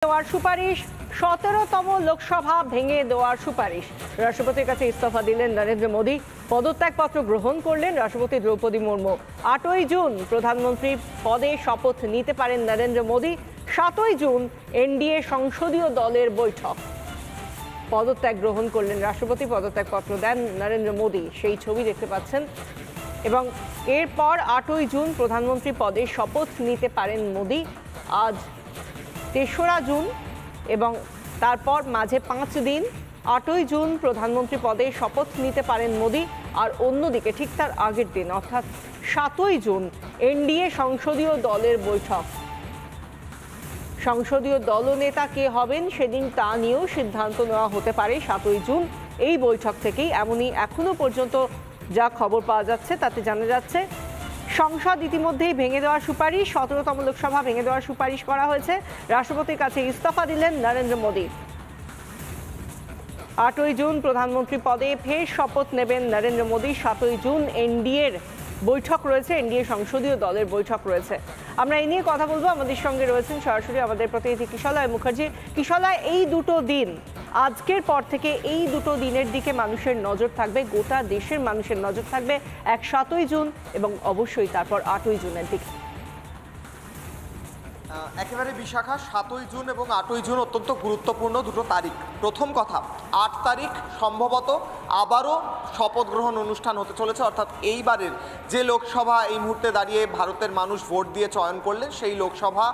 দেওয়ার সুপারিশ ১৭তম লোকসভা ভেঙে দেওয়ার সুপারিশ। রাষ্ট্রপতির কাছে ইস্তফা দিলেন নরেন্দ্র মোদী, পদত্যাগপত্র গ্রহণ করলেন রাষ্ট্রপতি দ্রৌপদী মুর্মু। ৮ই জুন প্রধানমন্ত্রী পদে শপথ নিতে পারেন নরেন্দ্র মোদী। ৭ই জুন এনডিএ সংসদীয় দলের বৈঠক। পদত্যাগ গ্রহণ করলেন রাষ্ট্রপতি, পদত্যাগপত্র দেন নরেন্দ্র মোদী, সেই ছবি দেখতে পাচ্ছেন। এবং এরপর ৮ই জুন প্রধানমন্ত্রী পদে শপথ নিতে পারেন মোদী। আজ ৩রা জুন এবং তারপর মাঝে ৫ দিন। ৮ই জুন প্রধানমন্ত্রী পদে শপথ নিতে পারেন মোদী। আর অন্যদিকে ঠিক তার আগের দিন অর্থাৎ ৭ই জুন এনডিএ সংসদীয় দলের বৈঠক। সংসদীয় দলনেতা কে হবেন সেদিন তা নিয়েও সিদ্ধান্ত নেওয়া হতে পারে ৭ই জুন এই বৈঠক থেকেই, এমনই এখনো পর্যন্ত যা খবর পাওয়া যাচ্ছে তাতে জানা যাচ্ছে। সংসদ ইতিমধ্যেই ভেঙে দেওয়ার সুপারিশ, ১৭তম লোকসভা ভেঙে দেওয়ার সুপারিশ করা হয়েছে। রাষ্ট্রপতির কাছে ইস্তফা দিলেন নরেন্দ্র মোদী। ৮ই জুন প্রধানমন্ত্রী পদে ফের শপথ নেবেন নরেন্দ্র মোদী। ৭ই জুন এনডিএর বৈঠক রয়েছে, এনডিএ সংসদীয় দলের বৈঠক রয়েছে। আমরা এই নিয়ে কথা বলবো, আমাদের সঙ্গে রয়েছেন সরাসরি আমাদের প্রতিনিধি কিশলয় মুখার্জি। কিশলয়, এই দুটো দিন, আজকের পর থেকে এই দুটো দিনের দিকে মানুষের নজর থাকবে, গোটা দেশের মানুষের নজর থাকবে ৭ই জুন এবং অবশ্যই তারপর ৮ই জুনের দিকে। একেবারে বিশাখা, ৭ই জুন এবং ৮ই জুন অত্যন্ত গুরুত্বপূর্ণ দুটো তারিখ। প্রথম কথা, ৮ তারিখ সম্ভবত আবারও শপথ গ্রহণ অনুষ্ঠান হতে চলেছে, অর্থাৎ এইবারের যে লোকসভা এই মুহূর্তে দাঁড়িয়ে ভারতের মানুষ ভোট দিয়ে চয়ন করলেন সেই লোকসভা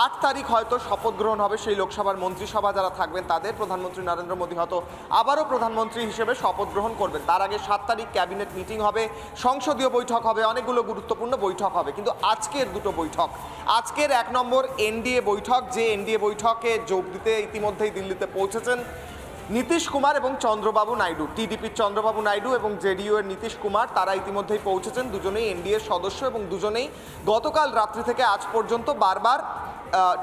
৮ তারিখ হয়তো শপথ গ্রহণ হবে। সেই লোকসভার মন্ত্রিসভা যারা থাকবেন তাদের প্রধানমন্ত্রী নরেন্দ্র মোদী হয়তো আবারও প্রধানমন্ত্রী হিসেবে শপথ গ্রহণ করবেন। তার আগে ৭ তারিখ ক্যাবিনেট মিটিং হবে, সংসদীয় বৈঠক হবে, অনেকগুলো গুরুত্বপূর্ণ বৈঠক হবে। কিন্তু আজকের দুটো বৈঠক, আজকের ১ নম্বর এনডিএ বৈঠক, যে এনডিএ বৈঠকে যোগ দিতে ইতিমধ্যেই দিল্লিতে পৌঁছেছেন নীতিশ কুমার এবং চন্দ্রবাবু নাইডু। টিডিপির চন্দ্রবাবু নাইডু এবং জেডিইউ এর নীতিশ কুমার, তারা ইতিমধ্যেই পৌঁছেছেন। দুজনেই এনডিএর সদস্য এবং দুজনেই গতকাল রাত্রি থেকে আজ পর্যন্ত বারবার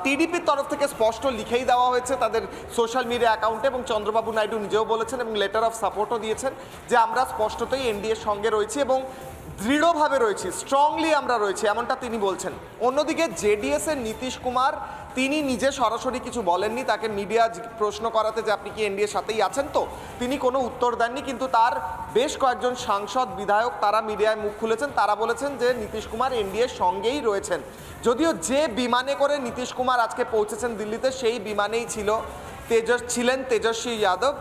টিডিপির তরফ থেকে স্পষ্ট লিখেই দেওয়া হয়েছে তাদের সোশ্যাল মিডিয়া অ্যাকাউন্টে, এবং চন্দ্রবাবু নাইডু নিজেও বলেছেন এবং লেটার অফ সাপোর্টও দিয়েছেন যে আমরা স্পষ্টতই এনডিএর সঙ্গে রয়েছি এবং দৃঢ়ভাবে রয়েছি, স্ট্রংলি আমরা রয়েছি, এমনটা তিনি বলছেন। অন্যদিকে জেডিএস এর নীতিশ কুমার, তিনি নিজে সরাসরি কিছু বলেননি। তাকে মিডিয়া প্রশ্ন করাতে যে আপনি কি এনডিএর সাথেই আছেন, তো তিনি কোনো উত্তর দেননি। কিন্তু তার বেশ কয়েকজন সাংসদ, বিধায়ক, তারা মিডিয়ায় মুখ খুলেছেন। তারা বলেছেন যে নীতিশ কুমার এনডিএর সঙ্গেই রয়েছেন। যদিও যে বিমানে করে নীতিশ কুমার আজকে পৌঁছেছেন দিল্লিতে, সেই বিমানেই ছিলেন তেজস্বী যাদব,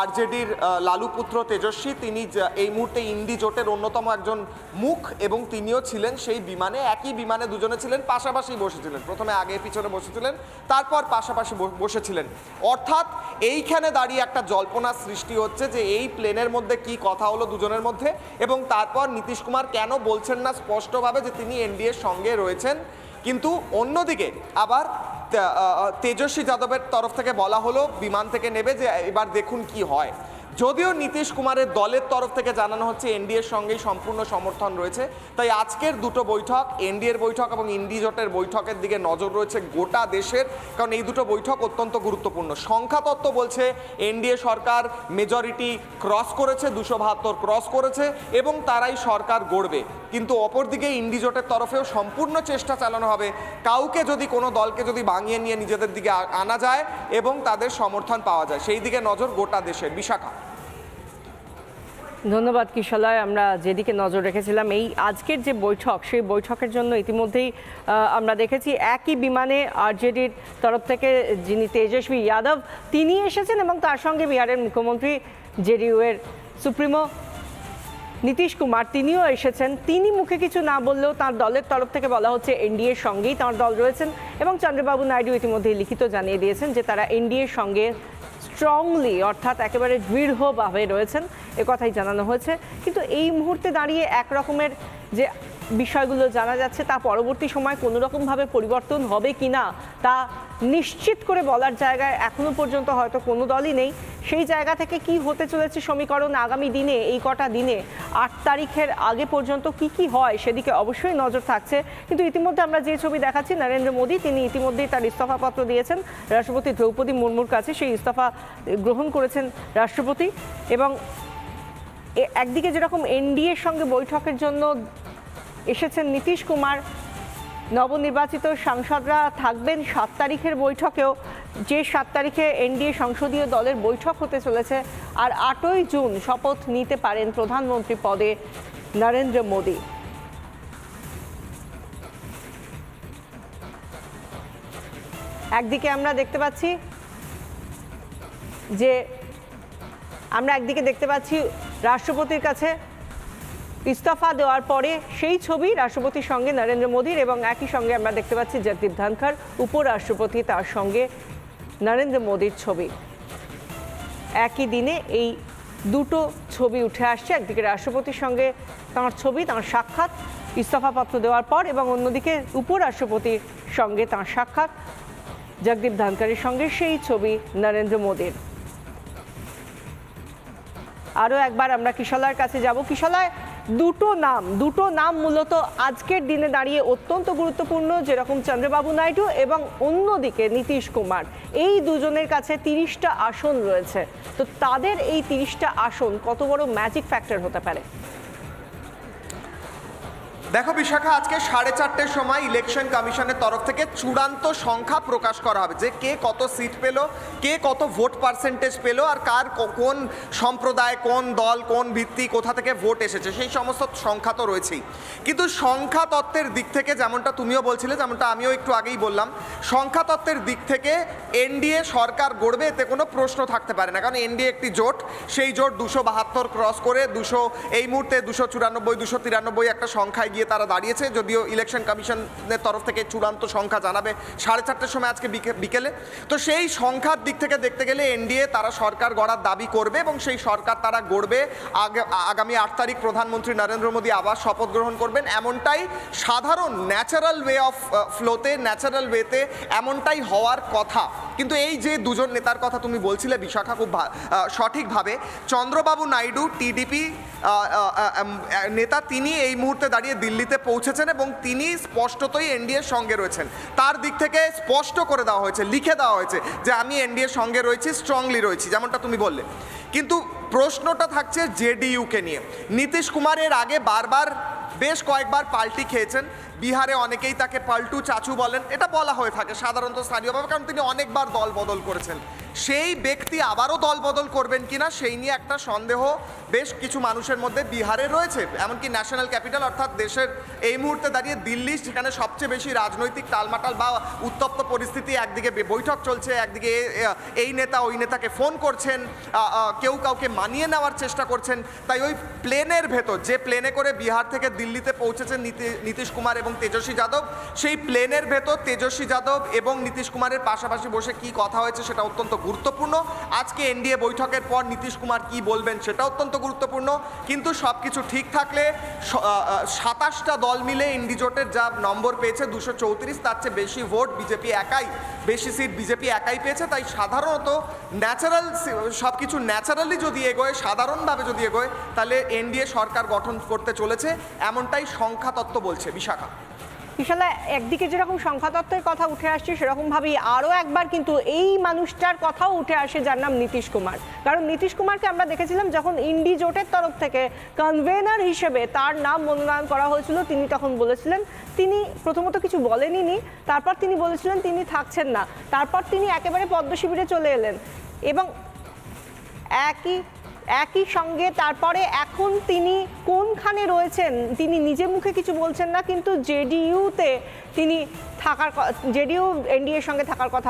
আরজেডির লালু পুত্র তেজস্বী। তিনি এই মুহূর্তে ইন্ডি জোটের অন্যতম একজন মুখ এবং তিনিও ছিলেন সেই বিমানে। একই বিমানে দুজনে ছিলেন, পাশাপাশি বসেছিলেন। প্রথমে আগে পিছনে বসেছিলেন, তারপর পাশাপাশি বসেছিলেন। অর্থাৎ এইখানে দাঁড়িয়ে একটা জল্পনা সৃষ্টি হচ্ছে যে এই প্লেনের মধ্যে কি কথা হলো দুজনের মধ্যে, এবং তারপর নীতিশ কুমার কেন বলছেন না স্পষ্টভাবে যে তিনি এনডিএর সঙ্গে রয়েছেন। কিন্তু অন্যদিকে আবার তেজস্বী যাদবের তরফ থেকে বলা হলো বিমান থেকে নেবে যে এবার দেখুন কি হয়। যদিও নীতিশ কুমারের দলের তরফ থেকে জানানো হচ্ছে এনডিএর সঙ্গেই সম্পূর্ণ সমর্থন রয়েছে। তাই আজকের দুটো বৈঠক, এনডিএর বৈঠক এবং ইন্ডি জোটের বৈঠকের দিকে নজর রয়েছে গোটা দেশের, কারণ এই দুটো বৈঠক অত্যন্ত গুরুত্বপূর্ণ। সংখ্যাতত্ত্ব বলছে এনডিএ সরকার মেজরিটি ক্রস করেছে, ২৭২ ক্রস করেছে এবং তারাই সরকার গড়বে। কিন্তু অপরদিকে ইন্ডি জোটের তরফেও সম্পূর্ণ চেষ্টা চালানো হবে কাউকে যদি, কোনো দলকে যদি ভাঙিয়ে নিয়ে নিজেদের দিকে আনা যায় এবং তাদের সমর্থন পাওয়া যায়, সেই দিকে নজর গোটা দেশের। বিশাখা। ধন্যবাদ কিশলয়। আমরা যেদিকে নজর রেখেছিলাম এই আজকের যে বৈঠক, সেই বৈঠকের জন্য ইতিমধ্যেই আমরা দেখেছি একই বিমানে আরজেডির তরফ থেকে যিনি তেজস্বী যাদব, তিনি এসেছেন এবং তার সঙ্গে বিহারের মুখ্যমন্ত্রী জেডিইউ এর সুপ্রিমো নীতিশ কুমার, তিনিও এসেছেন। তিনি মুখে কিছু না বললেও তার দলের তরফ থেকে বলা হচ্ছে এনডিএর সঙ্গেই তাঁর দল রয়েছেন, এবং চন্দ্রবাবু নাইডু ইতিমধ্যেই লিখিত জানিয়ে দিয়েছেন যে তারা এনডিএর সঙ্গে স্ট্রংলি অর্থাৎ একেবারে দৃঢ়ভাবে রয়েছেন, একথাই জানানো হয়েছে। কিন্তু এই মুহূর্তে দাঁড়িয়ে একরকমের যে বিষয়গুলো জানা যাচ্ছে তা পরবর্তী সময় কোনো রকমভাবে পরিবর্তন হবে কি না তা নিশ্চিত করে বলার জায়গায় এখনো পর্যন্ত হয়তো কোনো দলই নেই। সেই জায়গা থেকে কি হতে চলেছে সমীকরণ আগামী দিনে, এই কটা দিনে ৮ তারিখের আগে পর্যন্ত কি হয় সেদিকে অবশ্যই নজর থাকছে। কিন্তু ইতিমধ্যে আমরা যে ছবি দেখাচ্ছি, নরেন্দ্র মোদী তিনি ইতিমধ্যেই তার ইস্তফাপত্র দিয়েছেন রাষ্ট্রপতি দ্রৌপদী মুর্মুর কাছে। সেই ইস্তফা গ্রহণ করেছেন রাষ্ট্রপতি। এবং একদিকে যেরকম এনডিএর সঙ্গে বৈঠকের জন্য এসেছেন নীতিশ কুমার, নবনির্বাচিত সাংসদরা থাকবেন 7 তারিখের বৈঠকেও, যে 7 তারিখে এনডিএ সংসদীয় দলের বৈঠক হতে চলেছে। আর 8ই জুন শপথ নিতে পারেন প্রধানমন্ত্রী পদে নরেন্দ্র মোদী। একদিকে আমরা দেখতে পাচ্ছি রাষ্ট্রপতির কাছে ইস্তফা দেওয়ার পরে সেই ছবি রাষ্ট্রপতির সঙ্গে নরেন্দ্র মোদীর, এবং একই সঙ্গে আমরা দেখতে পাচ্ছি জগদীপ ধনখড় উপরাষ্ট্রপতি, তার সঙ্গে নরেন্দ্র মোদীর ছবি। একই দিনে এই দুটো ছবি উঠে আসছে, একদিকে রাষ্ট্রপতির সঙ্গে তাঁর ছবি, তাঁর সাক্ষাৎ ইস্তফাপত্র দেওয়ার পর, এবং অন্যদিকে উপরাষ্ট্রপতির সঙ্গে তাঁর সাক্ষাৎ, জগদীপ ধনখড়ের সঙ্গে সেই ছবি নরেন্দ্র মোদীর। আরও একবার আমরা কিশলার কাছে যাব। কিশলায় দুটো নাম মূলত আজকের দিনে দাঁড়িয়ে অত্যন্ত গুরুত্বপূর্ণ, যেরকম চন্দ্রবাবু নাইডু এবং অন্যদিকে নীতিশ কুমার। এই দুজনের কাছে 30টা আসন রয়েছে। তো তাদের এই 30টা আসন কত বড় ম্যাজিক ফ্যাক্টর হতে পারে? দেখো বিশাখা, আজকে 4:30টার সময় ইলেকশন কমিশনের তরফ থেকে চূড়ান্ত সংখ্যা প্রকাশ করা হবে, যে কে কত সিট পেল, কে কত ভোট পার্সেন্টেজ পেল, আর কার কোন সম্প্রদায়, কোন দল, কোন ভিত্তি, কোথা থেকে ভোট এসেছে, সেই সমস্ত সংখ্যা তো রয়েছেই। কিন্তু সংখ্যা তত্ত্বের দিক থেকে, যেমনটা তুমিও বলছিলে, যেমনটা আমিও একটু আগেই বললাম, সংখ্যা তত্ত্বের দিক থেকে এনডিএ সরকার গড়বে এতে কোনো প্রশ্ন থাকতে পারে না। কারণ এনডিএ একটি জোট, সেই জোট 272 ক্রস করে এই মুহূর্তে 294, 293 একটা সংখ্যায় গিয়ে তারা দাঁড়িয়েছে। যদিও ইলেকশন কমিশনের তরফ থেকে চূড়ান্ত সংখ্যা জানাবে 4:30টার সময় আজকে বিকেলে। তো সেই সংখ্যার দিক থেকে দেখতে গেলে এনডিএ তারা সরকার গড়ার দাবি করবে, এবং সেই সরকার তারা গড়বে। আগামী 8 তারিখ প্রধানমন্ত্রী নরেন্দ্র মোদী আবার শপথ গ্রহণ করবেন, এমনটাই সাধারণ ন্যাচারাল ওয়ে অফ ফ্লোতে, ন্যাচারাল ওয়েতে এমনটাই হওয়ার কথা। কিন্তু এই যে দুজন নেতার কথা তুমি বলছিলে বিশাখা, খুব সঠিকভাবে, চন্দ্রবাবু নাইডু টিডিপি নেতা, তিনি এই মুহূর্তে দাঁড়িয়ে দিল্লিতে পৌঁছেছেন এবং তিনি স্পষ্টতই এনডিএর সঙ্গে রয়েছেন। তার দিক থেকে স্পষ্ট করে দেওয়া হয়েছে, লিখে দেওয়া হয়েছে যে আমি এনডিএর সঙ্গে রয়েছি, স্ট্রংলি রয়েছি, যেমনটা তুমি বললে। কিন্তু প্রশ্নটা থাকছে জেডিইউকে নিয়ে। নীতিশ কুমারের আগে বেশ কয়েকবার পাল্টি খেয়েছেন। বিহারে অনেকেই তাকে পাল্টু চাচু বলেন, এটা বলা হয়ে থাকে সাধারণত স্থানীয়ভাবে, কারণ তিনি অনেকবার দল বদল করেছেন। সেই ব্যক্তি আবারও দল বদল করবেন কিনা সেই নিয়ে একটা সন্দেহ বেশ কিছু মানুষের মধ্যে বিহারে রয়েছে। এমনকি ন্যাশনাল ক্যাপিটাল অর্থাৎ দেশের এই মুহূর্তে দাঁড়িয়ে দিল্লি, যেখানে সবচেয়ে বেশি রাজনৈতিক টালমাটাল বা উত্তপ্ত পরিস্থিতি, একদিকে বৈঠক চলছে, একদিকে এই নেতা ওই নেতাকে ফোন করছেন, কেউ কাউকে মানিয়ে নেওয়ার চেষ্টা করছেন। তাই ওই প্লেনের ভেতর, যে প্লেনে করে বিহার থেকে দিল্লিতে পৌঁছেছেন নীতিশ কুমার এবং তেজস্বী যাদব, সেই প্লেনের ভেতর তেজস্বী যাদব এবং নীতিশ কুমারের পাশাপাশি বসে কি কথা হয়েছে সেটা অত্যন্ত গুরুত্বপূর্ণ। আজকে এনডিএ বৈঠকের পর নীতিশ কুমার কি বলবেন সেটা অত্যন্ত গুরুত্বপূর্ণ। কিন্তু সব কিছু ঠিক থাকলে 27টা দল মিলে ইন্ডি জোটের যা নম্বর পেয়েছে 234, তার চেয়ে বেশি ভোট বিজেপি একাই, বেশি সিট বিজেপি একাই পেয়েছে। তাই সাধারণত সব কিছু ন্যাচারালি যদি এগোয়, সাধারণভাবে যদি এগোয়, তাহলে এনডিএ সরকার গঠন করতে চলেছে, এমনটাই সংখ্যাতত্ত্ব বলছে। বিশাখা, বিশালা, একদিকে যেরকম সংখ্যাতত্ত্বের কথা উঠে আসছে, সেরকমভাবেই আরও একবার কিন্তু এই মানুষটার কথাও উঠে আসে, যার নাম নীতিশ কুমার। কারণ নীতিশ কুমারকে আমরা দেখেছিলাম যখন ইন্ডি জোটের তরফ থেকে কনভেনার হিসেবে তার নাম মনোনয়ন করা হয়েছিল, তিনি তখন বলেছিলেন, তিনি প্রথমত কিছু বলেননি, তারপর তিনি বলেছিলেন তিনি থাকছেন না, তারপর তিনি একেবারে পদ্ম শিবিরে চলে এলেন, এবং একই সঙ্গে তারপরে এখন তিনি কোনখানে রয়েছেন তিনি নিজে মুখে কিছু বলছেন না, কিন্তু জেডিইউতে তিনি জেডিইউ এনডিএর সঙ্গে থাকার কথা